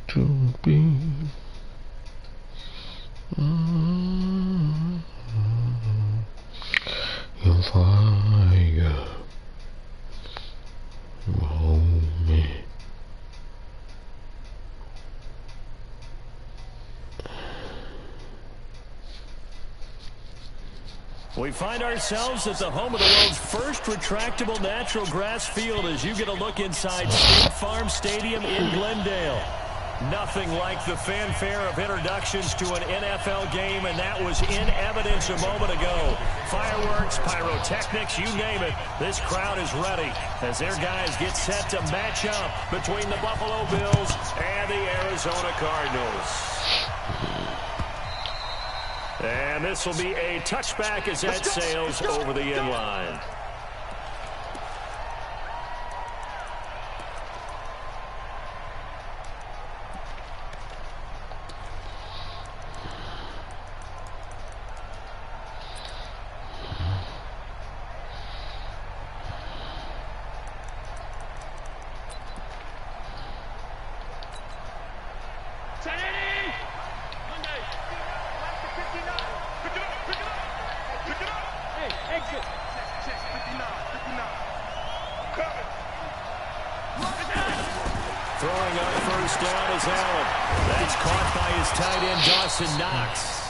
to be your fire. Hold me. We find ourselves at the home of the world's first retractable natural grass field as you get a look inside State Farm Stadium in Glendale. Nothing like the fanfare of introductions to an NFL game, and that was in evidence a moment ago. Fireworks, pyrotechnics, you name it. This crowd is ready as their guys get set to match up between the Buffalo Bills and the Arizona Cardinals. And this will be a touchback as that sails over the end line. Throwing up first down is Allen. That's caught by his tight end, Dawson Knox.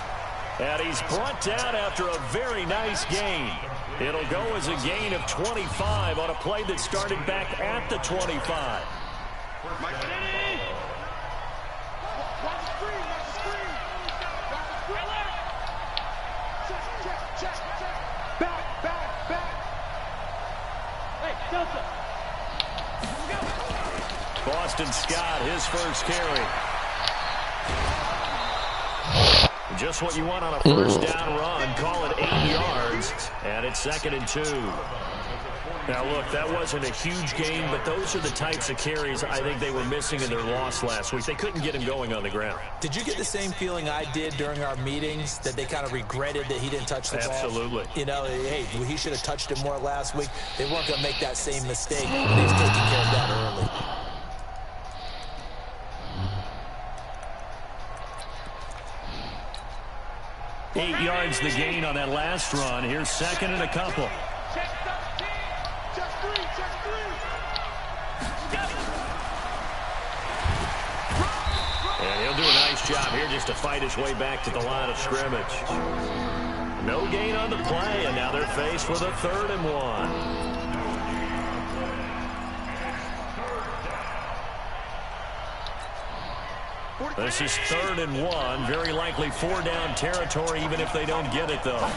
And he's brought down after a very nice gain. It'll go as a gain of 25 on a play that started back at the 25. Boston Scott, his first carry. Just what you want on a first down run. Call it 8 yards, and it's 2nd and 2. Now, look, that wasn't a huge gain, but those are the types of carries I think they were missing in their loss last week. They couldn't get him going on the ground. Did you get the same feeling I did during our meetings, that they kind of regretted that he didn't touch the ball? Absolutely. You know, hey, he should have touched it more last week. They weren't going to make that same mistake, and he's taking care of that early. Eight yards the gain on that last run. Here's 2nd and a couple. And he'll do a nice job here just to fight his way back to the line of scrimmage. No gain on the play, and now they're faced with a 3rd and 1. This is 3rd and 1. Very likely 4-down territory, even if they don't get it, though. On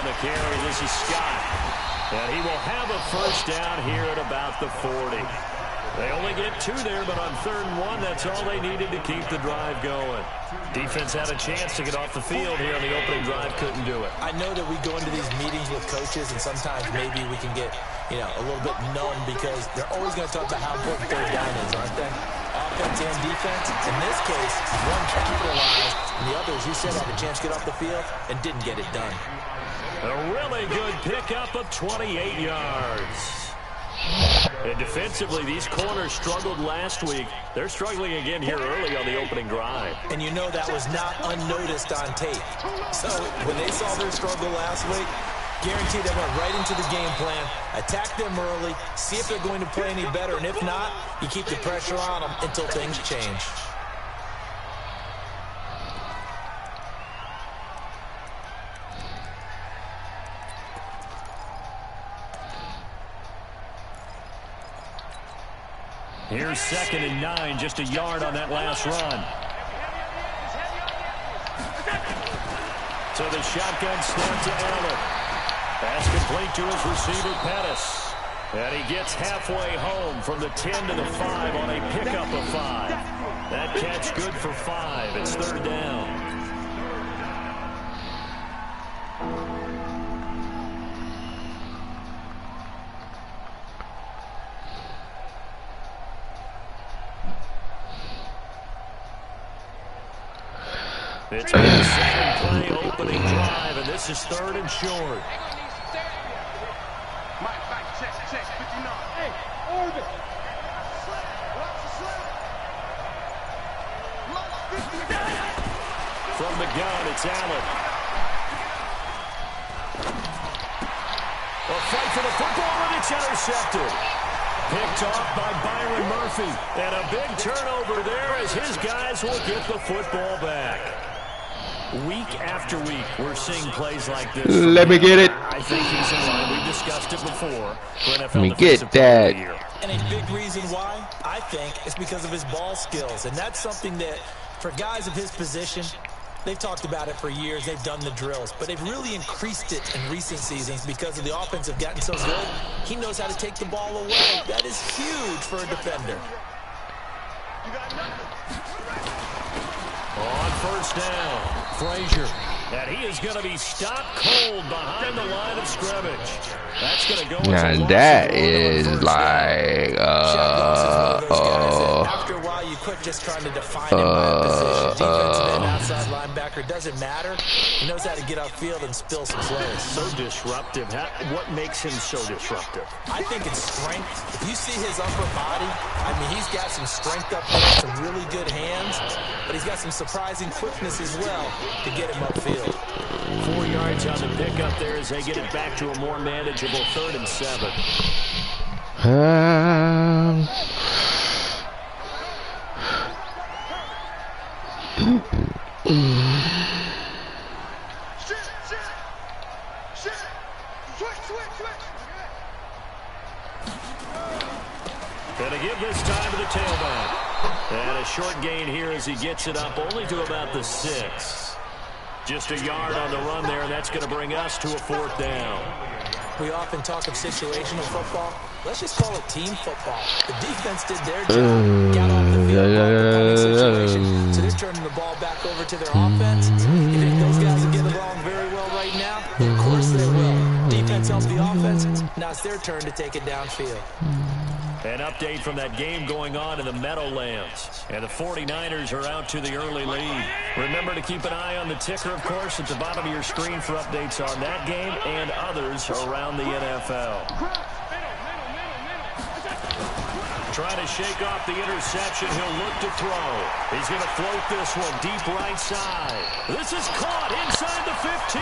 the carry, this is Scott. And he will have a first down here at about the 40. They only get 2 there, but on 3rd and 1, that's all they needed to keep the drive going. Defense had a chance to get off the field here on the opening drive, couldn't do it. I know that we go into these meetings with coaches, and sometimes maybe we can get, you know, a little bit numb because they're always going to talk about how important 3rd down is, aren't they? Offense and defense. In this case, one capitalized, and the others, you said, had a chance to get off the field and didn't get it done. A really good pickup of 28 yards. And defensively, these corners struggled last week. They're struggling again here early on the opening drive. And you know that was not unnoticed on tape. So when they saw their struggle last week, guaranteed they went right into the game plan, attack them early, see if they're going to play any better, and if not, you keep the pressure on them until things change. Here's 2nd and 9, just a yard on that last run. So the shotgun snap to Allen. Pass complete to his receiver, Pettis. And he gets halfway home from the 10 to the 5 on a pickup of 5. That catch good for 5. It's 3rd down. It's been a 7-play opening drive, and this is 3rd and short. Mike, check, 59. Hey, Orbit. From the gun, it's Allen. A fight for the football, and it's intercepted. Picked off by Byron Murphy. And a big turnover there as his guys will get the football back. Week after week, we're seeing plays like this. Let me get it. I think he's in line. We've discussed it before. Let me get that. And a big reason why, I think, is because of his ball skills. And that's something that, for guys of his position, they've talked about it for years. They've done the drills. But they've really increased it in recent seasons because of the offense have gotten so good. He knows how to take the ball away. That is huge for a defender. On first down, Frazier. And he is going to be stopped cold behind the line of scrimmage. That's going to go. And that is like, after a while, you quit just trying to define him by a position. Defensive end, outside linebacker, doesn't matter. He knows how to get upfield and spill some plays. So disruptive. What makes him so disruptive? I think it's strength. If you see his upper body, I mean, he's got some strength up there, some really good hands, but he's got some surprising quickness as well to get him upfield. 4 yards on the pickup there as they get it back to a more manageable 3rd and 7. Gonna give this time to the tailback. And a short gain here as he gets it up only to about the 6. Just a yard on the run there, and that's going to bring us to a 4th down. We often talk of situational football. Let's just call it team football. The defense did their job, got off the field, situation. So they're turning the ball back over to their offense. You think those guys are getting along very well right now? Of course they will. Defense helps the offense. Now it's their turn to take it downfield. An update from that game going on in the Meadowlands. And the 49ers are out to the early lead. Remember to keep an eye on the ticker, of course, at the bottom of your screen for updates on that game and others around the NFL. Trying to shake off the interception. He'll look to throw. He's going to float this one deep right side. This is caught inside the 15.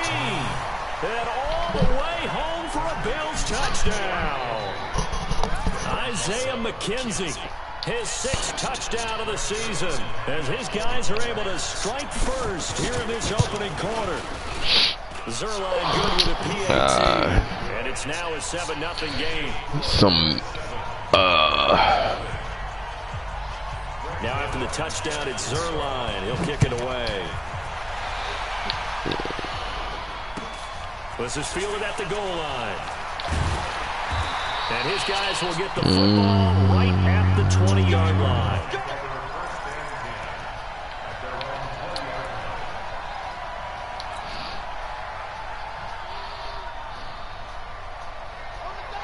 And all the way home for a Bills touchdown. Isaiah McKenzie, his 6th touchdown of the season, as his guys are able to strike first here in this opening quarter. Zerline good with a PAT, and it's now a 7-0 game. Now after the touchdown, it's Zerline. He'll kick it away. This is fielded at the goal line. And his guys will get the football right at the 20-yard line.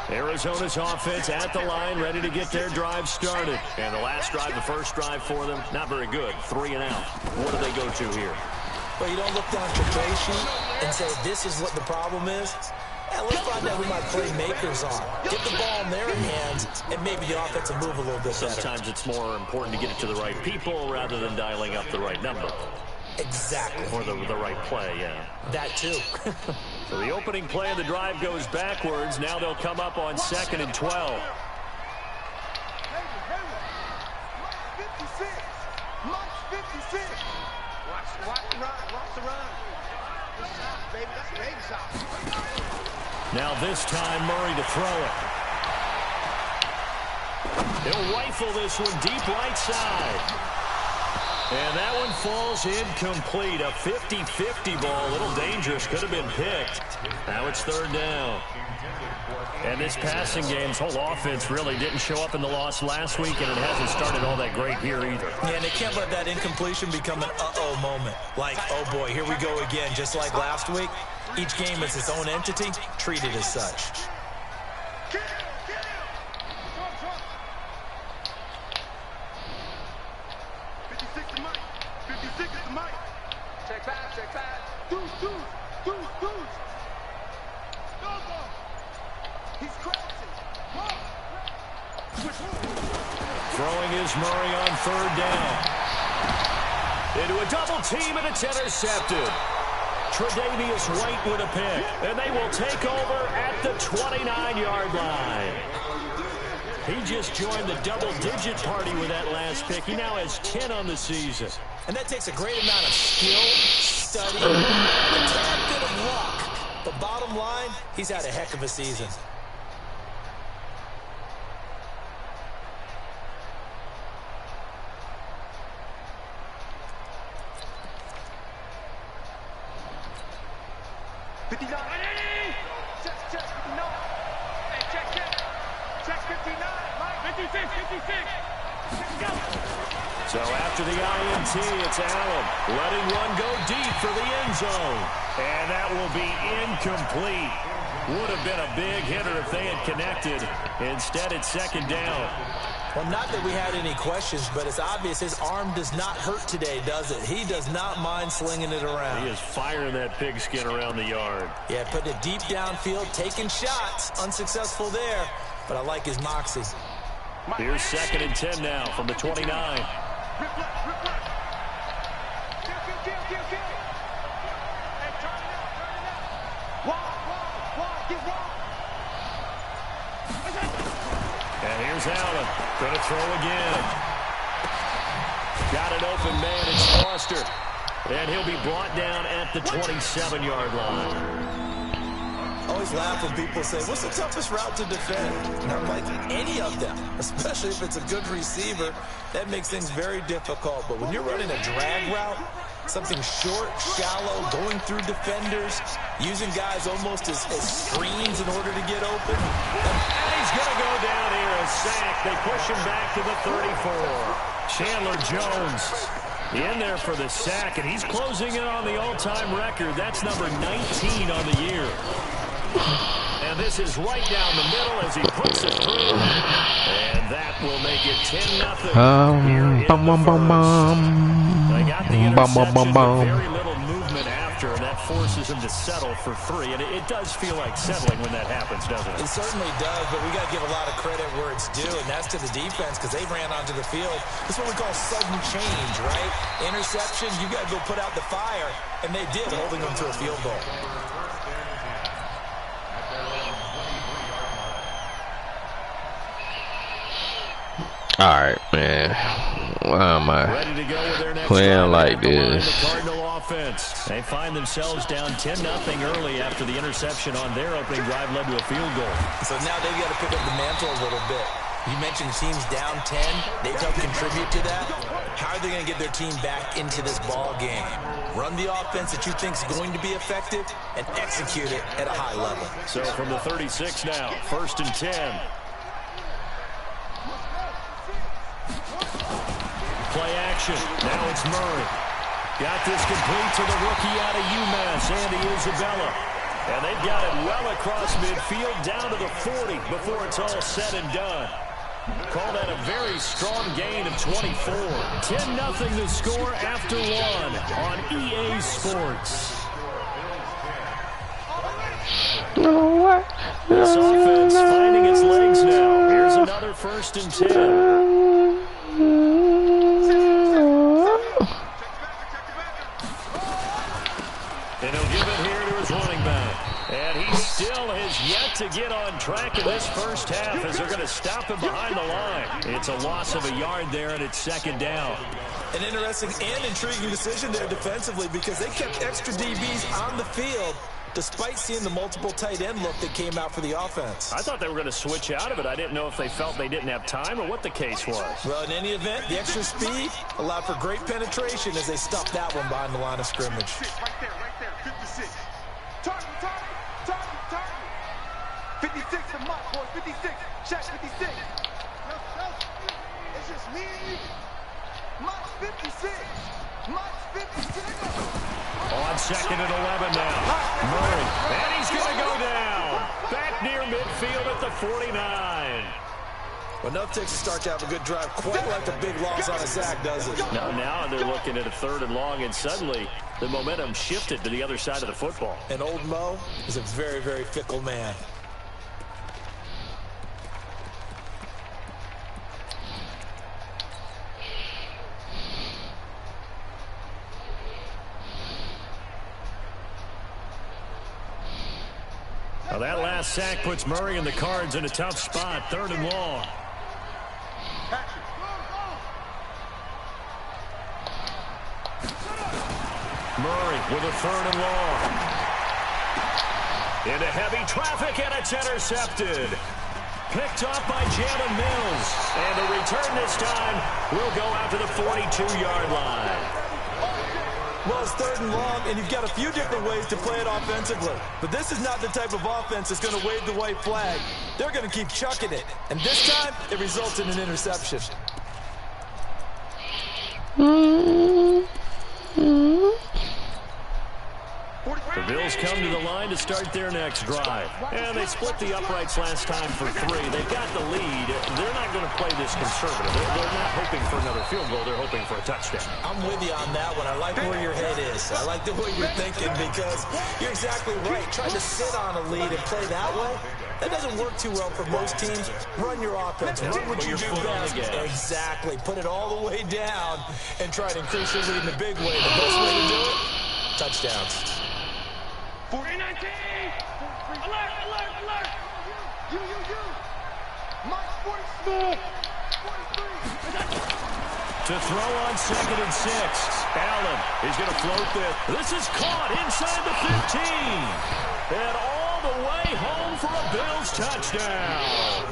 Arizona's offense at the line, ready to get their drive started. And the last drive, the first drive for them, not very good. 3 and out. What do they go to here? Well, you don't look down at the play sheet and say, this is what the problem is. And let's find out who my playmakers are. Get the ball in their hands, and maybe the offense will move a little bit better. Sometimes it's more important to get it to the right people rather than dialing up the right number. Exactly. Or the right play, yeah. That too. So the opening play of the drive goes backwards. Now they'll come up on 2nd and 12. Now this time Murray to throw it. He'll rifle this one deep right side. And that one falls incomplete. A 50-50 ball, a little dangerous, could have been picked. Now it's 3rd down. And this passing game's whole offense really didn't show up in the loss last week, and it hasn't started all that great here either. Yeah, and they can't let that incompletion become an uh-oh moment. Like, oh boy, here we go again, just like last week. Each game is its own entity, treated as such. Throwing is Murray on 3rd down. Into a double team, and it's intercepted. Tre'Davious White with a pick, and they will take over at the 29-yard line. He just joined the double-digit party with that last pick. He now has 10 on the season. And that takes a great amount of skill, study, a tad bit of luck. But bottom line, he's had a heck of a season. So after the INT, it's Allen letting one go deep for the end zone. And that will be incomplete. Would have been a big hitter if they had connected. Instead, it's second down. Well, not that we had any questions, but it's obvious his arm does not hurt today, does it? He does not mind slinging it around. He is firing that pigskin around the yard. Yeah, putting it deep downfield, taking shots. Unsuccessful there, but I like his moxie. Here's second and 10 now from the 29. And here's Allen. Going to throw again. Got an open man. It's Foster. And he'll be brought down at the 27-yard line. I always laugh when people say, what's the toughest route to defend? And I'm like, any of them, especially if it's a good receiver. That makes things very difficult. But when you're running a drag route, something short, shallow, going through defenders, using guys almost as screens in order to get open. And he's going to go down here, a sack. They push him back to the 34. Chandler Jones in there for the sack, and he's closing in on the all-time record. That's number 19 on the year. And this is right down the middle as he puts it through. And that will make it 10-0. They got the interception, but very little movement after, and that forces him to settle for 3. And it does feel like settling when that happens, doesn't it? It certainly does, but we got to give a lot of credit where it's due, and that's to the defense because they ran onto the field. It's what we call sudden change, right? Interception, you got to go put out the fire, and they did, holding them to a field goal. All right, man. Why am I playing like this? Cardinal offense. They find themselves down 10-0 early after the interception on their opening drive led to a field goal. So now they've got to pick up the mantle a little bit. You mentioned teams down 10. They've helped contribute to that. How are they going to get their team back into this ball game? Run the offense that you think is going to be effective and execute it at a high level. So from the 36 now, 1st and 10. Play action. Now it's Murray. Got this complete to the rookie out of UMass, Andy Isabella. And they've got it well across midfield down to the 40 before it's all said and done. Call that a very strong gain of 24. 10-0 the score after 1 on EA Sports. This offense finding its legs now. Here's another 1st and 10. And he'll give it here to his running back. And he still has yet to get on track in this first half as they're going to stop him behind the line. It's a loss of a yard there, and it's 2nd down. An interesting and intriguing decision there defensively because they kept extra DBs on the field despite seeing the multiple tight end look that came out for the offense. I thought they were going to switch out of it. I didn't know if they felt they didn't have time or what the case was. Well, in any event, the extra speed allowed for great penetration as they stuffed that one behind the line of scrimmage. Right there, 56. Target. 56 for Mike, boy, 56. Check 56. It's just me and you. Mike's 56. Mike's 56. On 2nd and 11 now. Murray. And he's going to go down. Back near midfield at the 49. Well, no Texas start to have a good drive, quite like a big loss on a sack, does it? No, now they're looking at a 3rd and long, and suddenly the momentum shifted to the other side of the football. And old Mo is a very, very fickle man. Well, that last sack puts Murray and the Cards in a tough spot. 3rd and long. Murray with a 3rd and long. Into heavy traffic, and it's intercepted. Picked off by Jalen Mills. And the return this time will go out to the 42-yard line. Well, it's 3rd and long, and you've got a few different ways to play it offensively. But this is not the type of offense that's going to wave the white flag. They're going to keep chucking it. And this time, it results in an interception. The Bills come to the line to start their next drive. And they split the uprights last time for 3. They've got the lead. They're not going to play this conservative. They're not hoping for another field goal. They're hoping for a touchdown. I'm with you on that one. I like where your head is. I like the way you're thinking because you're exactly right. Trying to sit on a lead and play that way, that doesn't work too well for most teams. Run your offense. Run what you do best. Exactly. Put it all the way down and try to increase your lead in a big way. The best way to do it, touchdowns. 40-19! Alert, alert, alert! You! March 43! To throw on 2nd and 6. Allen, he's going to float this. This is caught inside the 15. And all the way home for a Bills touchdown.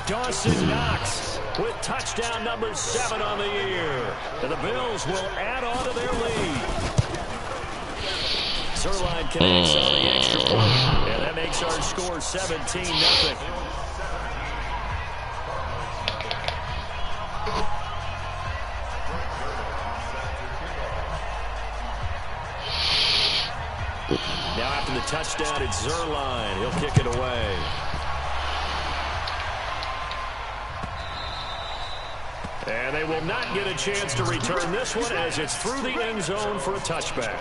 Dawson Knox with touchdown number 7 on the year. And the Bills will add on to their lead. Zerline connects on the extra point, and that makes our score 17-0. Now after the touchdown, it's Zerline. He'll kick it away. And they will not get a chance to return this one as it's through the end zone for a touchback.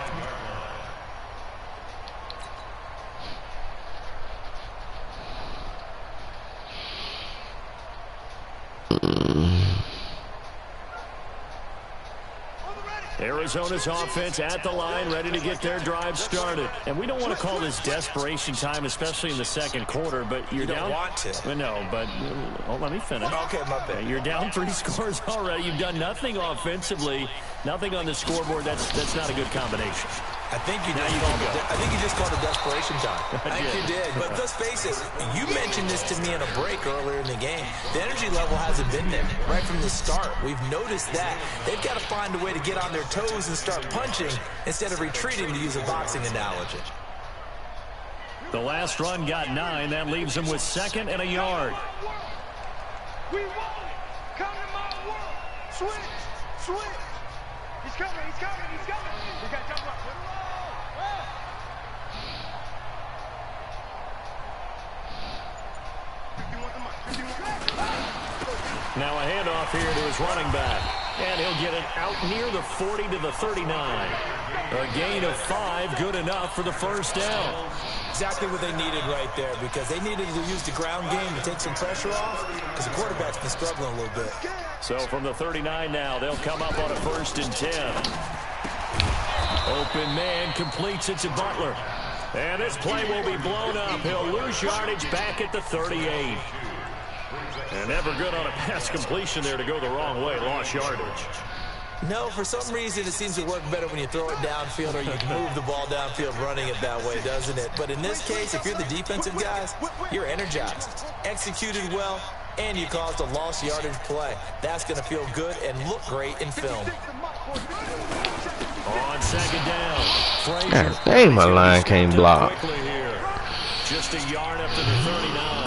Arizona's offense at the line, ready to get their drive started. And we don't want to call this desperation time, especially in the second quarter, but you're down. You don't want to. No, but let me finish. Okay, my bad. You're down 3 scores already. You've done nothing offensively, nothing on the scoreboard. That's not a good combination. I think you just called it desperation time. I think you did. But let's face it, you mentioned this to me in a break earlier in the game. The energy level hasn't been there right from the start. We've noticed that. They've got to find a way to get on their toes and start punching instead of retreating, to use a boxing analogy. The last run got 9. That leaves them with 2nd and a yard. We want it. Come to my world. Switch. He's coming. We got jump up. Now a handoff here to his running back. And he'll get it out near the 40 to the 39. A gain of 5, good enough for the first down. Exactly what they needed right there, because they needed to use the ground game to take some pressure off, because the quarterback's been struggling a little bit. So from the 39 now, they'll come up on a 1st and 10. Open man completes it to Butler. And this play will be blown up. He'll lose yardage back at the 38. And never good on a pass completion there to go the wrong way. Lost yardage. No, for some reason it seems to work better when you throw it downfield or you can move the ball downfield running it that way, doesn't it? But in this case, if you're the defensive guys, you're energized, executed well, and you caused a lost yardage play. That's going to feel good and look great in film. On 2nd down, Frazier. God dang, my line can't block. Just a yard up to the 39.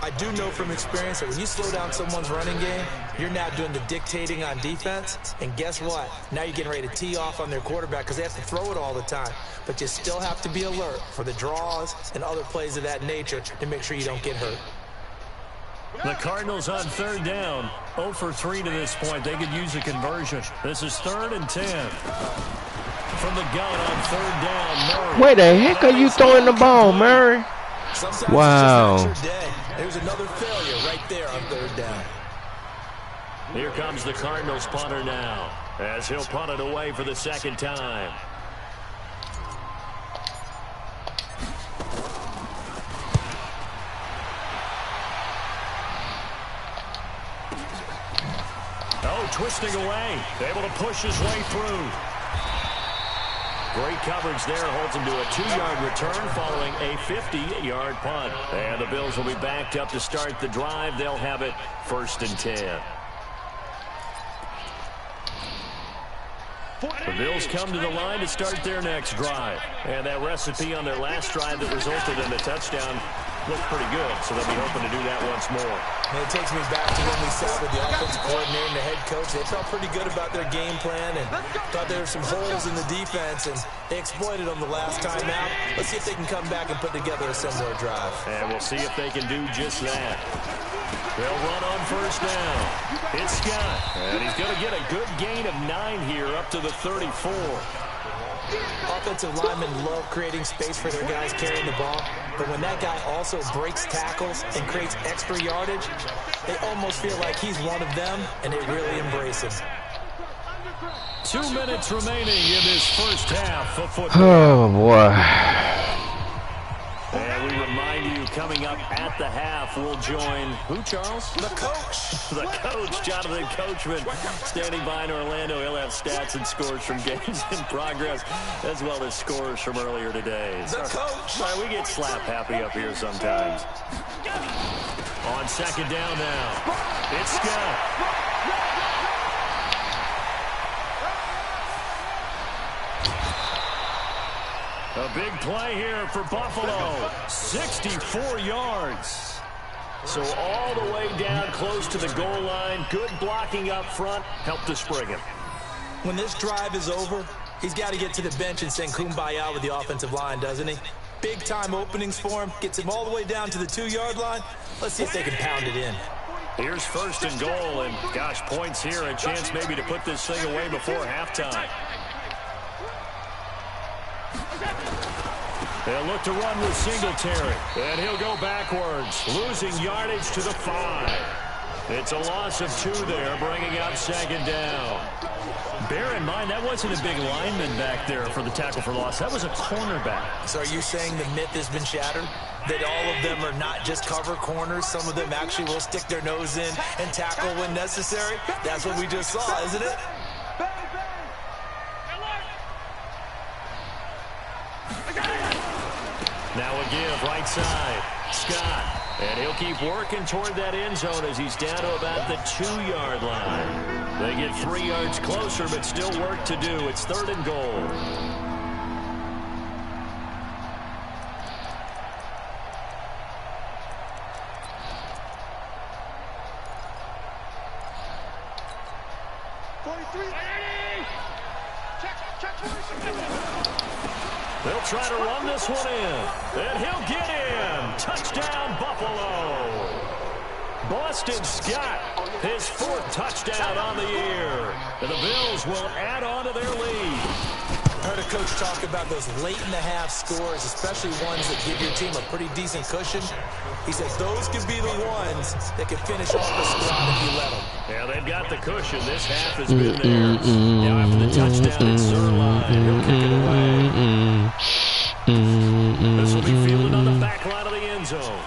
I do know from experience that when you slow down someone's running game, you're now doing the dictating on defense. And guess what? Now you're getting ready to tee off on their quarterback because they have to throw it all the time. But you still have to be alert for the draws and other plays of that nature to make sure you don't get hurt. The Cardinals on 3rd down. 0 for 3 to this point. They could use a conversion. This is 3rd and 10. From the gun on 3rd down, Murray. Where the heck are you throwing the ball, Murray? Sometimes wow. It's just not your day. There's another failure right there on 3rd down. Here comes the Cardinals punter now, as he'll punt it away for the 2nd time. twisting away. Able to push his way through. Great coverage there. Holds him to a 2-yard return following a 50-yard punt. And the Bills will be backed up to start the drive. They'll have it 1st and 10. The Bills come to the line to start their next drive. And that recipe on their last drive that resulted in a touchdown looked pretty good, so they'll be hoping to do that once more. And it takes me back to when we sat with the offensive coordinator and the head coach. They felt pretty good about their game plan and thought there were some holes in the defense, and they exploited them the last time out. Let's see if they can come back and put together a similar drive. And we'll see if they can do just that. They'll run on 1st down. It's Scott, and he's going to get a good gain of 9 here up to the 34. Offensive linemen love creating space for their guys carrying the ball, but when that guy also breaks tackles and creates extra yardage, they almost feel like he's one of them, and they really embrace him. 2 minutes remaining in this first half of football. Oh, boy. And we remind you, coming up at the half, we'll join who, Charles? The coach. The coach, Jonathan Coachman, standing by in Orlando. He'll have stats and scores from games in progress, as well as scores from earlier today. The coach. Sorry, we get slap happy up here sometimes. On 2nd down now, it's Scott. A big play here for Buffalo. 64 yards. So all the way down close to the goal line. Good blocking up front. Helped to spring him. When this drive is over, he's got to get to the bench and sing Kumbaya with the offensive line, doesn't he? Big-time openings for him. Gets him all the way down to the 2-yard line. Let's see if they can pound it in. Here's 1st and goal. And, gosh, points here. A chance maybe to put this thing away before halftime. They'll look to run with Singletary. And he'll go backwards, losing yardage to the 5. It's a loss of 2 there, bringing up 2nd down. Bear in mind, that wasn't a big lineman back there for the tackle for loss. That was a cornerback. So are you saying the myth has been shattered? That all of them are not just cover corners? Some of them actually will stick their nose in and tackle when necessary? That's what we just saw, isn't it? Now a give, right side, Scott. And he'll keep working toward that end zone as he's down to about the 2-yard line. They get 3 yards closer, but still work to do. It's 3rd and goal. They'll try to run this one in, and he'll get in. Touchdown, Buffalo. Boston Scott, his 4th touchdown on the year. And the Bills will add on to their lead. I heard a coach talk about those late-in-the-half scores, especially ones that give your team a pretty decent cushion. He said those could be the ones that can finish off the squad if you let them. Yeah, they've got the cushion. This half has been theirs. Now after the touchdown, it's Zuerlein. He'll kick it away. This will be fielded on the back line of the end zone.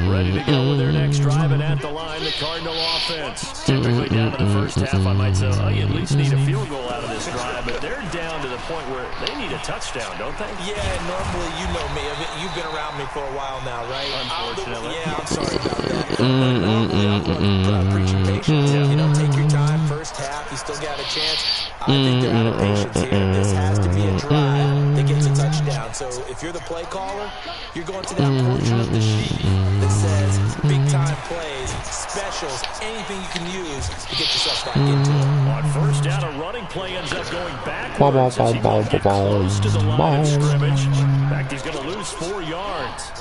Ready to go with their next drive, and at the line, the Cardinal offense. Typically down to the first half, I might say, oh, you at least need a field goal out of this drive, but they're down to the point where they need a touchdown, don't they? Yeah, normally, you know me. You've been around me for a while now, right? Unfortunately. Yeah, I'm sorry about that. Normally, I'm preaching patience. You know, take your time. First half, you still got a chance. I think they're out of patience here. This has to be a drive that gets a touchdown. So if you're the play caller, you're going to that portion of the sheet that says big-time plays, specials, anything you can use to get yourself back into it. On first down, a running play ends up going backwards as he won't get close to the line of scrimmage. In fact, he's going to lose 4 yards.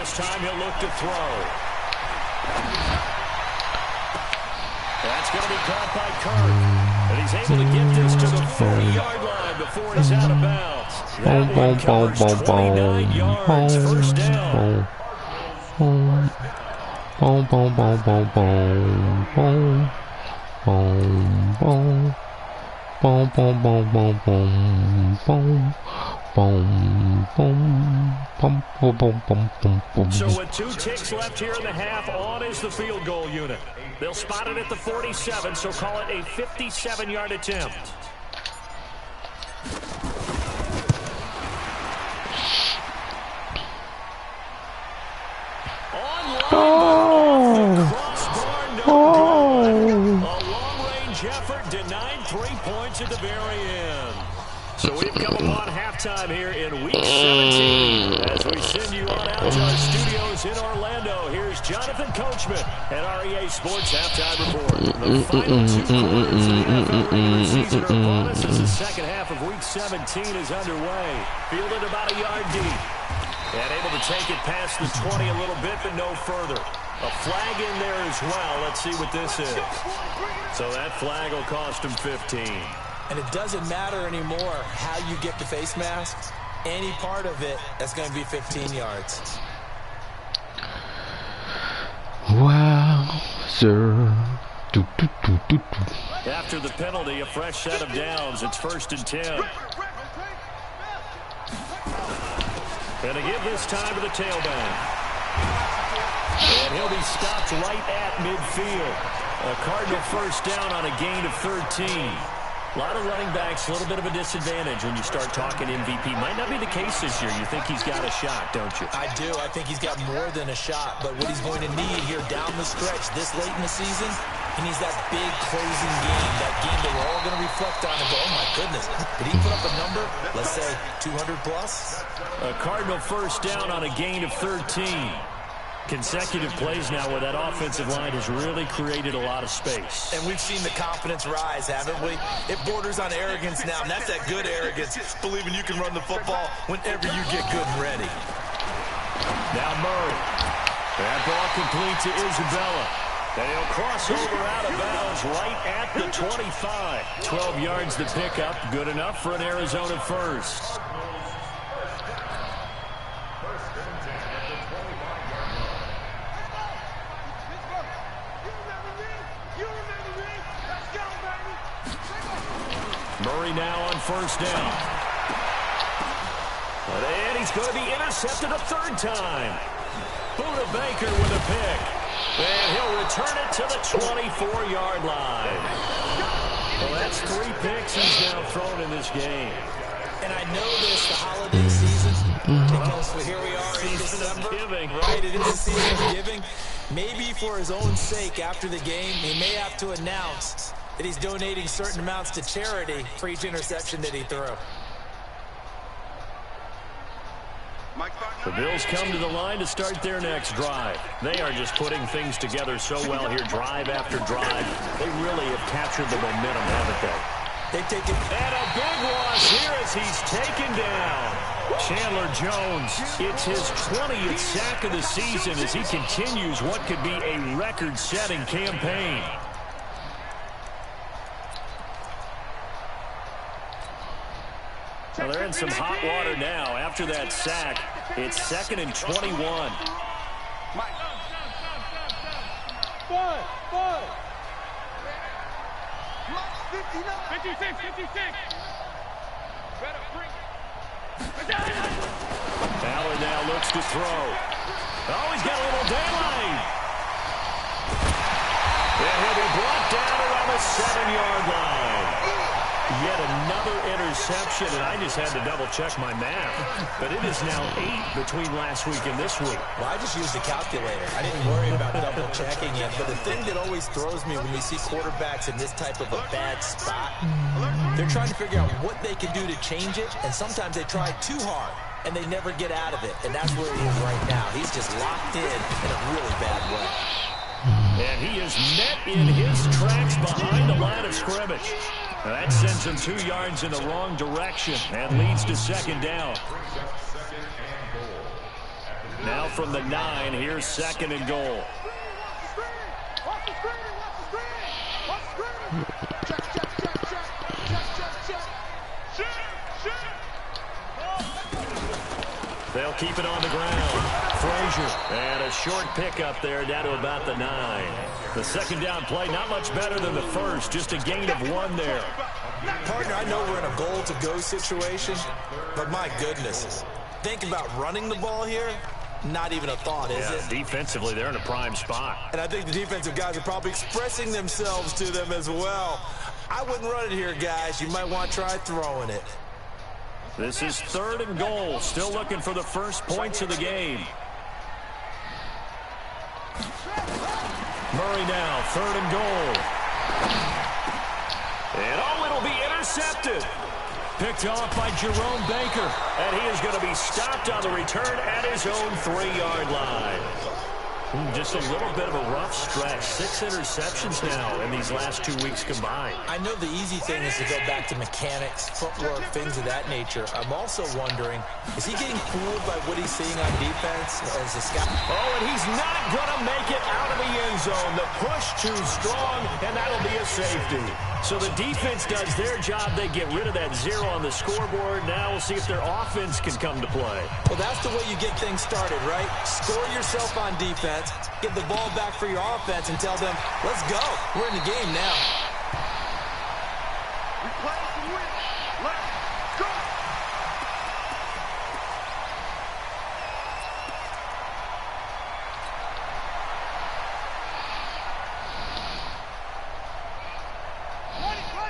last time he'll look to throw. That's going to be caught by Kirk. And he's able to get this to the 40-yard line before he's out of bounds. That one covers 29 yards, first down. So with 2 ticks left here in the half, on is the field goal unit. They'll spot it at the 47, so call it a 57-yard attempt. A long-range effort denied 3 points at the very end. So we've come upon halftime here in Week 17. As we send you on out to our studios in Orlando, here's Jonathan Coachman at REA Sports Halftime Report. The final 2 quarters of the NFL regular season are upon us as the second half of Week 17 is underway. Fielded about a yard deep. And able to take it past the 20 a little bit, but no further. A flag in there as well. Let's see what this is. So that flag will cost him 15. And it doesn't matter anymore how you get the face mask. Any part of it, that's going to be 15 yards. Wow, sir. After the penalty, a fresh set of downs. It's 1st and 10. And to give this time to the tailback. And he'll be stopped right at midfield. A Cardinal first down on a gain of 13. A lot of running backs, a little bit of a disadvantage when you start talking MVP. Might not be the case this year. You think he's got a shot, don't you? I do. I think he's got more than a shot. But what he's going to need here down the stretch this late in the season, he needs that big closing game. That game that we're all going to reflect on and go, oh, my goodness. Did he put up a number, let's say, 200 plus? A Cardinal first down on a gain of 13. Consecutive plays now where that offensive line has really created a lot of space. And we've seen the confidence rise, haven't we? It borders on arrogance now, and that's that good arrogance, believing you can run the football whenever you get good and ready. Now Murray. That ball complete to Isabella. And he'll cross over out of bounds right at the 25. 12 yards to pick up. Good enough for an Arizona first. Murray now on first down. And he's going to be intercepted a 3rd time. Buda Baker with a pick. And he'll return it to the 24-yard line. Well, that's 3 picks he's now thrown in this game. And I know this, the holiday season. So here we are in December. Right, it is the season of giving. Maybe for his own sake after the game, he may have to announce that he's donating certain amounts to charity for each interception that he threw. The Bills come to the line to start their next drive. They are just putting things together so well here, drive after drive. They really have captured the momentum, haven't they? They've taken... And a big loss here as he's taken down. Chandler Jones, it's his 20th sack of the season as he continues what could be a record-setting campaign. Well, they're in some hot water now. After that sack, it's 2nd and 21. 56. Ballard now looks to throw. Oh, he's got a little daylight. And he'll be brought down around the 7-yard line. Yet another interception, and I just had to double-check my math. But it is now 8 between last week and this week. Well, I just used the calculator. I didn't worry about double-checking it. But the thing that always throws me when we see quarterbacks in this type of a bad spot, they're trying to figure out what they can do to change it, and sometimes they try too hard, and they never get out of it. And that's where he is right now. He's just locked in a really bad way. And he is met in his tracks behind the line of scrimmage. That sends him 2 yards in the wrong direction and leads to 2nd down. Now from the 9. Here's 2nd and goal. They'll keep it on the ground. Frazier. And a short pickup there down to about the 9. The 2nd down play, not much better than the first. Just a gain of 1 there. Partner, I know we're in a goal-to-go situation, but my goodness. Think about running the ball here. Not even a thought, is it? Defensively, they're in a prime spot. And I think the defensive guys are probably expressing themselves to them as well. I wouldn't run it here, guys. You might want to try throwing it. This is 3rd and goal. Still looking for the first points of the game. Murray now, 3rd and goal. And it'll be intercepted. Picked off by Jerome Baker. And he is going to be stopped on the return at his own 3-yard line. Just a little bit of a rough stretch. 6 interceptions now in these last 2 weeks combined. I know the easy thing is to go back to mechanics, footwork, things of that nature. I'm also wondering, is he getting fooled by what he's seeing on defense as a scout? Oh, and he's not going to make it out of the end zone. The push too strong, and that'll be a safety. So the defense does their job. They get rid of that 0 on the scoreboard. Now we'll see if their offense can come to play. Well, that's the way you get things started, right? Score yourself on defense, get the ball back for your offense, and tell them, let's go. We're in the game now. We play to win. Let's go.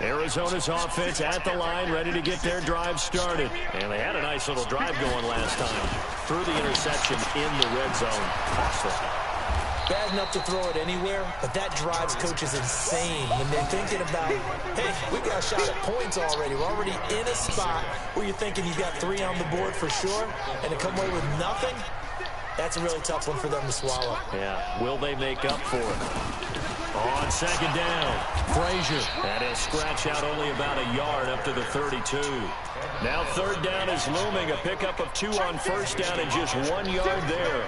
Arizona's offense at the line, ready to get their drive started. And they had a nice little drive going last time. Threw the interception in the red zone. Costly. Bad enough to throw it anywhere, but that drives coaches insane when they're thinking about, hey, we got a shot at points already. We're already in a spot where you're thinking you got 3 on the board for sure, and to come away with nothing, that's a really tough one for them to swallow. Yeah, will they make up for it? On 2nd down, Frazier. And he'll scratch out only about a yard up to the 32. Now 3rd down is looming. A pickup of 2 on 1st down and just 1 yard there.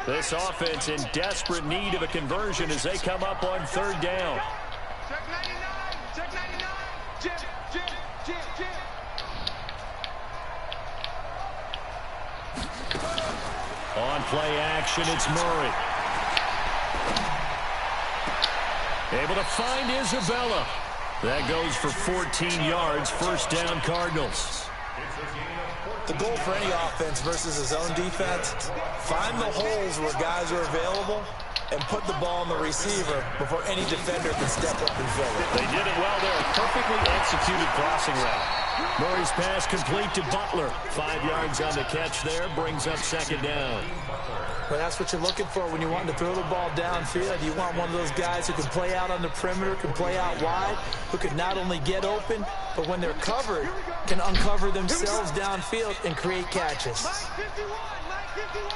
This offense in desperate need of a conversion as they come up on 3rd down. Check 99. Check 99. Jim, Jim, Jim, Jim. On play action, it's Murray. Able to find Isabella. That goes for 14 yards. 1st down, Cardinals. The goal for any offense versus his own defense, find the holes where guys are available and put the ball on the receiver before any defender can step up and fill it. They did it well there. A perfectly executed crossing route. Murray's pass complete to Butler. 5 yards on the catch there. Brings up 2nd down. Well, that's what you're looking for when you want to throw the ball downfield. You want one of those guys who can play out on the perimeter, can play out wide, who can not only get open, but when they're covered, can uncover themselves downfield and create catches. 951. 951.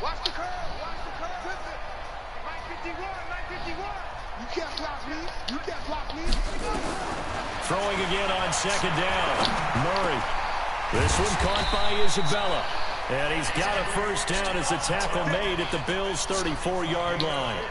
Watch the curve. Watch the curve. Listen. 951. 951. You can't block me. You can't block me. Throwing again on 2nd down. Murray. This one caught by Isabella. And he's got a 1st down as the tackle made at the Bills' 34-yard line.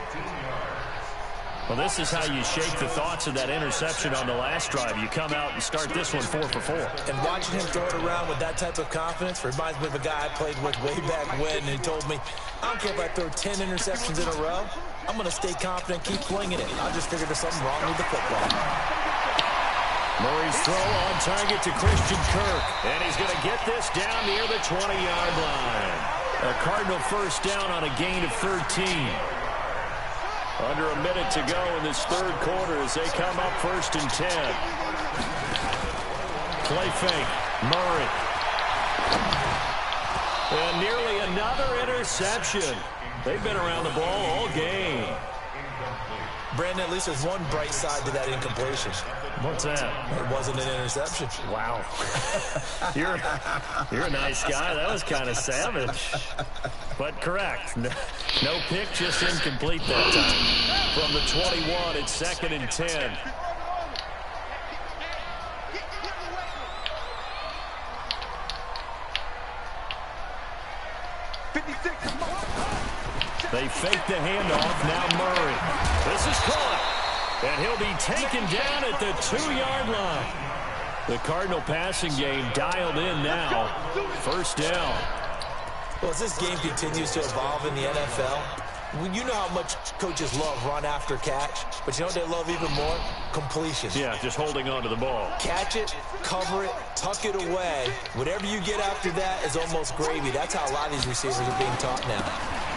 Well, this is how you shake the thoughts of that interception on the last drive. You come out and start this one 4 for 4. And watching him throw it around with that type of confidence reminds me of a guy I played with way back when, and he told me, I don't care if I throw 10 interceptions in a row. I'm going to stay confident, keep flinging it. I just figured there's something wrong with the football. Murray's throw on target to Christian Kirk. And he's going to get this down near the 20-yard line. A Cardinal 1st down on a gain of 13. Under a minute to go in this 3rd quarter as they come up 1st and 10. Play fake. Murray. And nearly another interception. They've been around the ball all game. Brandon, at least there's one bright side to that incompletion. What's that? It wasn't an interception. Wow. You're a nice guy. That was kind of savage. But correct. No pick, just incomplete that time. From the 21, it's 2nd and 10. They fake the handoff. Now Murray. This is caught. And he'll be taken down at the 2-yard line. The Cardinal passing game dialed in now. First down. Well, as this game continues to evolve in the NFL, you know how much coaches love run after catch, but you know what they love even more? Completion. Yeah, just holding on to the ball. Catch it, cover it, tuck it away. Whatever you get after that is almost gravy. That's how a lot of these receivers are being taught now.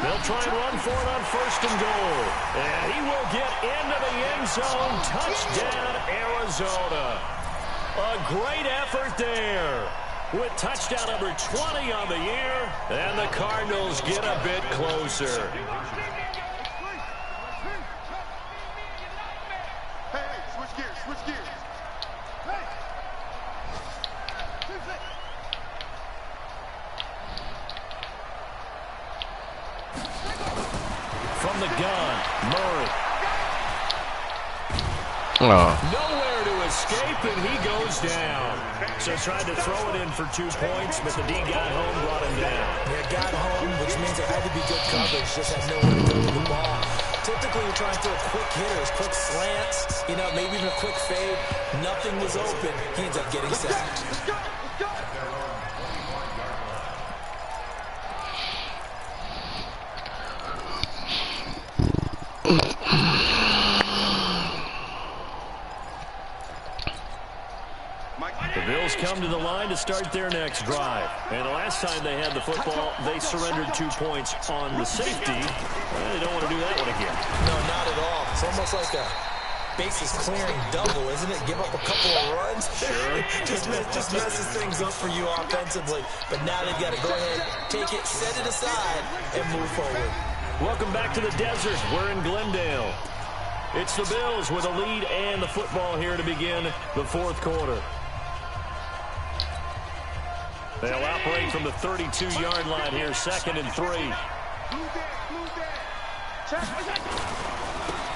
They'll try and run for it on first and goal. And he will get into the end zone. Touchdown, Arizona. A great effort there. With touchdown number 20 on the year, and the Cardinals get a bit closer. Hey, switch gears, switch gears. Hey. From the gun, Murray. Nowhere to escape, and he goes down. So tried to throw it in for 2 points, but the D got home, brought him down. Yeah, got home, which means there had to be good coverage, just had nowhere to go with the ball. Typically, you're trying to throw quick hitters, quick slants, you know, maybe even a quick fade. Nothing was open. He ends up getting sacked. Let's go, let's go. The Bills come to the line to start their next drive. And the last time they had the football, they surrendered 2 points on the safety. Well, they don't want to do that one again. No, not at all. It's almost like a bases clearing double, isn't it? Give up a couple of runs. Sure. just messes things up for you offensively. But now they've got to go ahead, take it, set it aside, and move forward. Welcome back to the desert. We're in Glendale. It's the Bills with a lead and the football here to begin the fourth quarter. They'll operate from the 32-yard line here, 2nd and 3.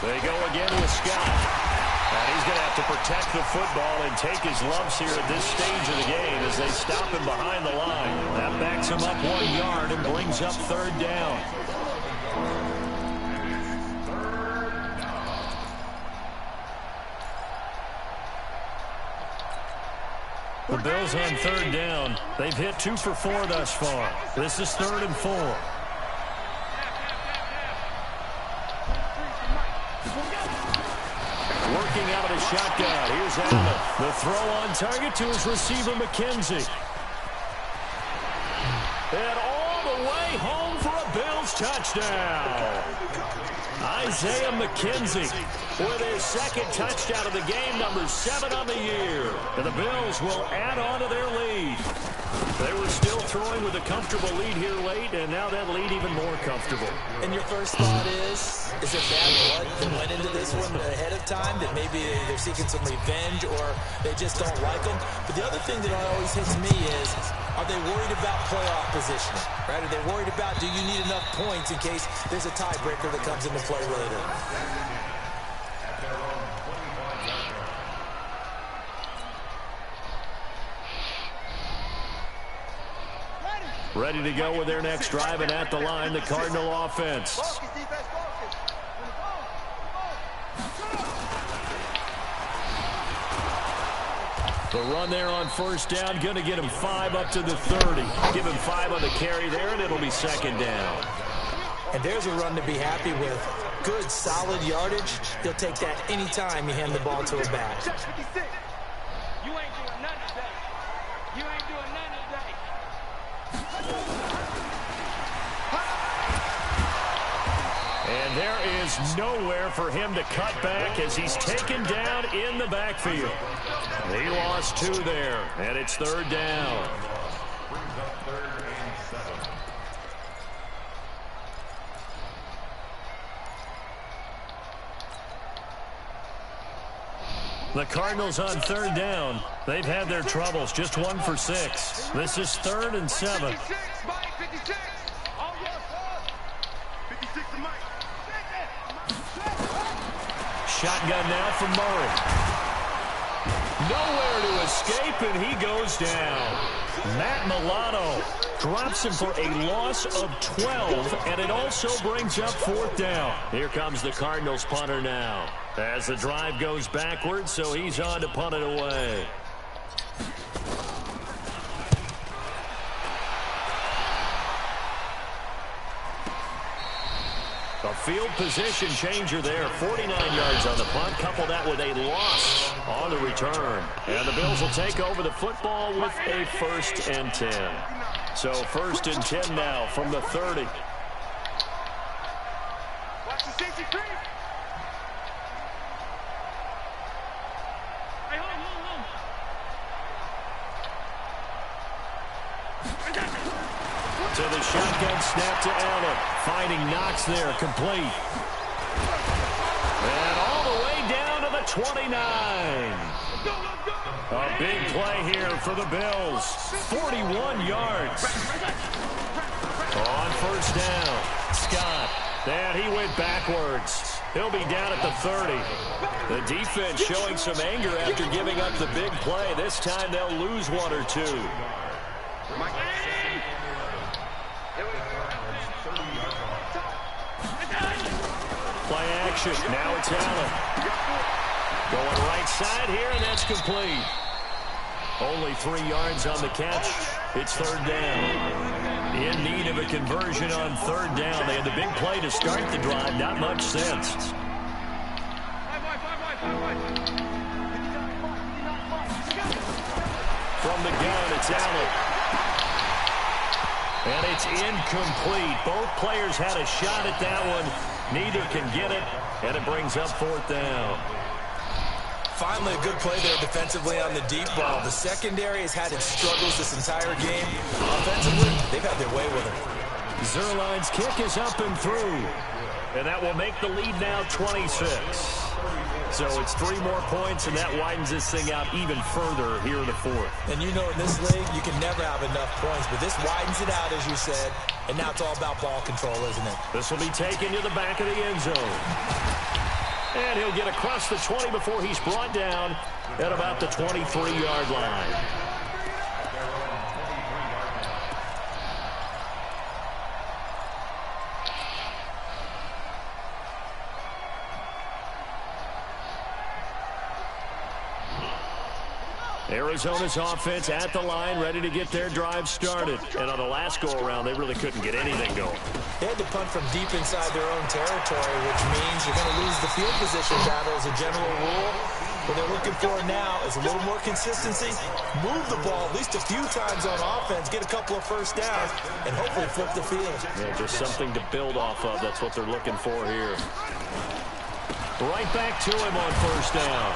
They go again with Scott. And he's going to have to protect the football and take his lumps here at this stage of the game as they stop him behind the line. That backs him up 1 yard and brings up 3rd down. The Bills on 3rd down. They've hit 2 for 4 thus far. This is 3rd and 4. Working out of the shotgun. Here's Allen. The throw on target to his receiver, McKenzie. And all the way home for a Bills touchdown. Isaiah McKenzie with his 2nd touchdown of the game, number 7 on the year. And the Bills will add on to their lead. They were still throwing with a comfortable lead here late, and now that lead even more comfortable. And your first thought is there bad blood that went into this one ahead of time, that maybe they're seeking some revenge or they just don't like them? But the other thing that always hits me is, are they worried about playoff positioning? Right? Are they worried about, do you need enough points in case there's a tiebreaker that comes into play later? Ready to go with their next drive, and at the line, the Cardinal offense. The run there on first down, going to get him 5 up to the 30. Give him 5 on the carry there, and it'll be 2nd down. And there's a run to be happy with. Good, solid yardage. He'll take that anytime you hand the ball to a back. You ain't doing nothing today. You ain't doing nothing today. And there is nowhere for him to cut back as he's taken down in the backfield. He lost 2 there, and it's 3rd down. The Cardinals on 3rd down. They've had their troubles, just 1 for 6. This is 3rd and 7. 56. Oh, yes, sir. 56 to Mike. Shotgun now from Murray. Nowhere to escape, and he goes down. Matt Milano Drops him for a loss of 12, and it also brings up 4th down. Here comes the Cardinals punter now. As the drive goes backwards, so he's on to punt it away. A field position changer there. 49 yards on the punt. Couple that with a loss on the return. And the Bills will take over the football with a 1st and 10. So 1st and 10 now from the 30. Watch the safety creep. Hey, hold. To the shotgun snap to Allen. Finding Knox there, complete. And all the way down to the 29. A big play here for the Bills. 41 yards. On 1st down, Scott. And he went backwards. He'll be down at the 30. The defense showing some anger after giving up the big play. This time they'll lose 1 or 2. Play action. Now it's Allen. Going right side here, and that's complete. Only 3 yards on the catch. It's 3rd down. In need of a conversion on 3rd down. They had the big play to start the drive. Not much sense. From the gun, it's Allen. And it's incomplete. Both players had a shot at that one. Neither can get it, and it brings up 4th down. Finally, a good play there defensively on the deep ball. The secondary has had its struggles this entire game. Offensively, they've had their way with it. Zuerlein's kick is up and through. And that will make the lead now 26. So it's 3 more points, and that widens this thing out even further here in the 4th. And you know in this league, you can never have enough points, but this widens it out, as you said, and now it's all about ball control, isn't it? This will be taken to the back of the end zone. And he'll get across the 20 before he's brought down at about the 23-yard line. Arizona's offense at the line, ready to get their drive started. And on the last go-around, they really couldn't get anything going. They had to punt from deep inside their own territory, which means you're going to lose the field position battle as a general rule. What they're looking for now is a little more consistency, move the ball at least a few times on offense, get a couple of 1st downs, and hopefully flip the field. Yeah, just something to build off of. That's what they're looking for here. Right back to him on 1st down.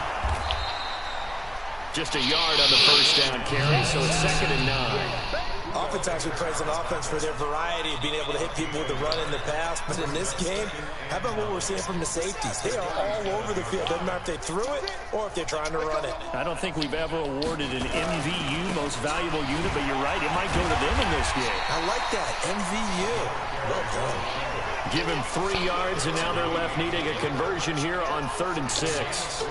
Just a yard on the 1st down carry, so it's 2nd and 9. Oftentimes we praise an offense for their variety of being able to hit people with the run in the pass, but in this game, how about what we're seeing from the safeties? They are all over the field. Doesn't matter if they threw it or if they're trying to run it. I don't think we've ever awarded an MVU, most valuable unit, but you're right, it might go to them in this game. I like that, MVU. Well done. Give him 3 yards, and now they're left needing a conversion here on 3rd and 6.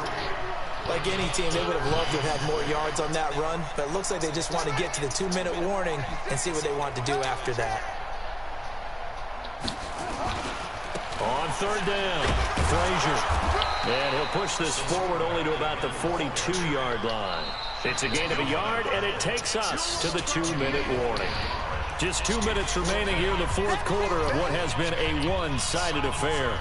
Like any team, they would have loved to have had more yards on that run, but it looks like they just want to get to the 2-minute warning and see what they want to do after that. On 3rd down, Frazier. And he'll push this forward only to about the 42-yard line. It's a gain of a yard, and it takes us to the 2-minute warning. Just 2 minutes remaining here in the 4th quarter of what has been a one-sided affair.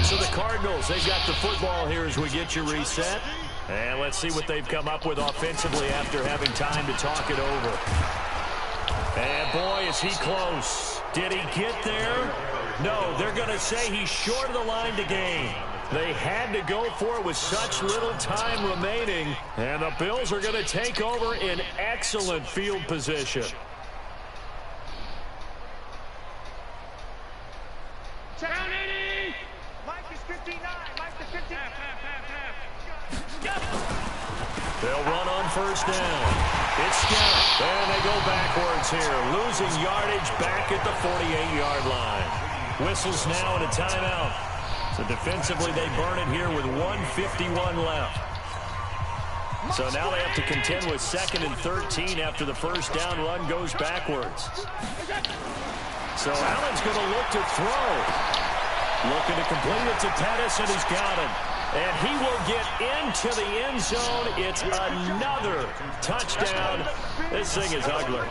So the Cardinals, they've got the football here as we get you reset. And let's see what they've come up with offensively after having time to talk it over. And boy, is he close. Did he get there? No, they're going to say he's short of the line to gain. They had to go for it with such little time remaining. And the Bills are going to take over in excellent field position. Down 80. Mike is 59. Mike is 59. They'll run on first down. It's Scout. And they go backwards here, losing yardage back at the 48-yard line. Whistles now and a timeout. So defensively, they burn it here with 1:51 left. So now they have to contend with 2nd and 13 after the first down run goes backwards. So Allen's going to look to throw. Looking to complete it to Pettis, and he's got him. And he will get into the end zone. It's another touchdown. This thing is ugly.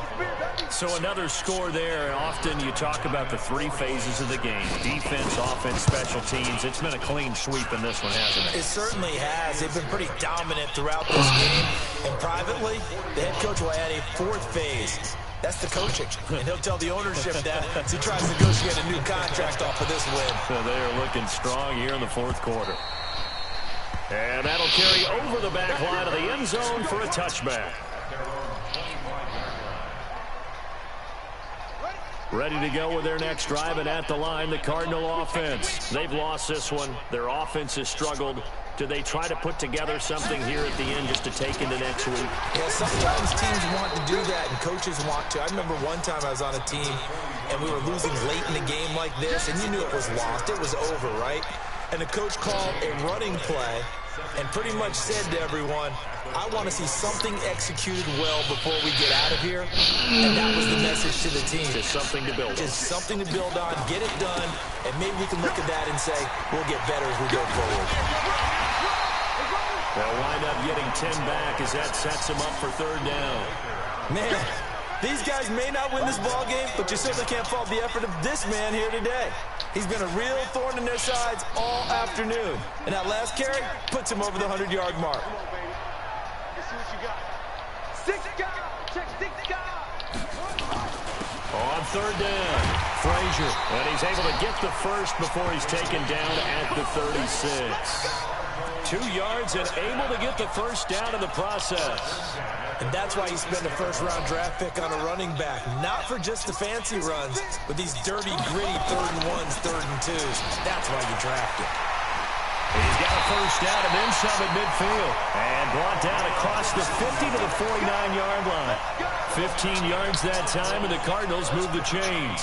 So another score there. Often you talk about the 3 phases of the game. Defense, offense, special teams. It's been a clean sweep in this one, hasn't it? It certainly has. They've been pretty dominant throughout this game. And privately, the head coach will add a 4th phase. That's the coaching. And he'll tell the ownership that as he tries to negotiate a new contract off of this win. So they are looking strong here in the 4th quarter. And that'll carry over the back line of the end zone for a touchback. Ready to go with their next drive, and at the line, the Cardinal offense. They've lost this one. Their offense has struggled. Do they try to put together something here at the end just to take into next week? Yeah, sometimes teams want to do that, and coaches want to. I remember one time I was on a team, and we were losing late in the game like this, and you knew it was lost. It was over, right? And the coach called a running play and pretty much said to everyone, I want to see something executed well before we get out of here. And that was the message to the team. Just something to build on. Just something to build on, get it done, and maybe we can look at that and say, we'll get better as we go forward. They'll wind up getting 10 back as that sets them up for 3rd down. Man, these guys may not win this ball game, but you certainly can't fault the effort of this man here today. He's been a real thorn in their sides all afternoon. And that last carry puts him over the 100-yard mark. Let's see what you got. 6 guys. Check 6 guys. On 3rd down, Frazier. And he's able to get the first before he's taken down at the 36. 2 yards and able to get the first down in the process. And that's why you spend a first-round draft pick on a running back. Not for just the fancy runs, but these dirty, gritty 3rd and 1s, 3rd and 2s. That's why you draft him. He's got a first down and then some at midfield. And brought down across the 50 to the 49-yard line. 15 yards that time, and the Cardinals move the chains.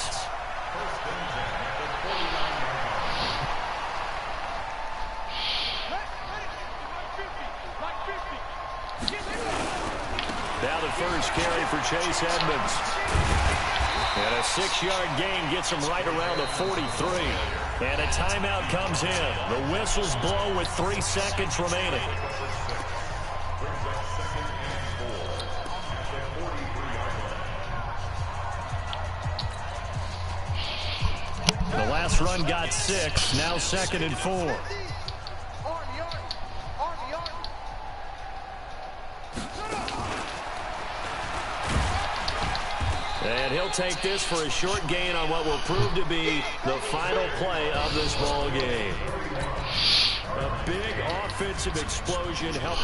Now the first carry for Chase Edmonds. And a 6-yard gain gets him right around the 43. And a timeout comes in. The whistles blow with 3 seconds remaining. The last run got 6. Now 2nd and 4. And he'll take this for a short gain on what will prove to be the final play of this ball game. A big offensive explosion helped.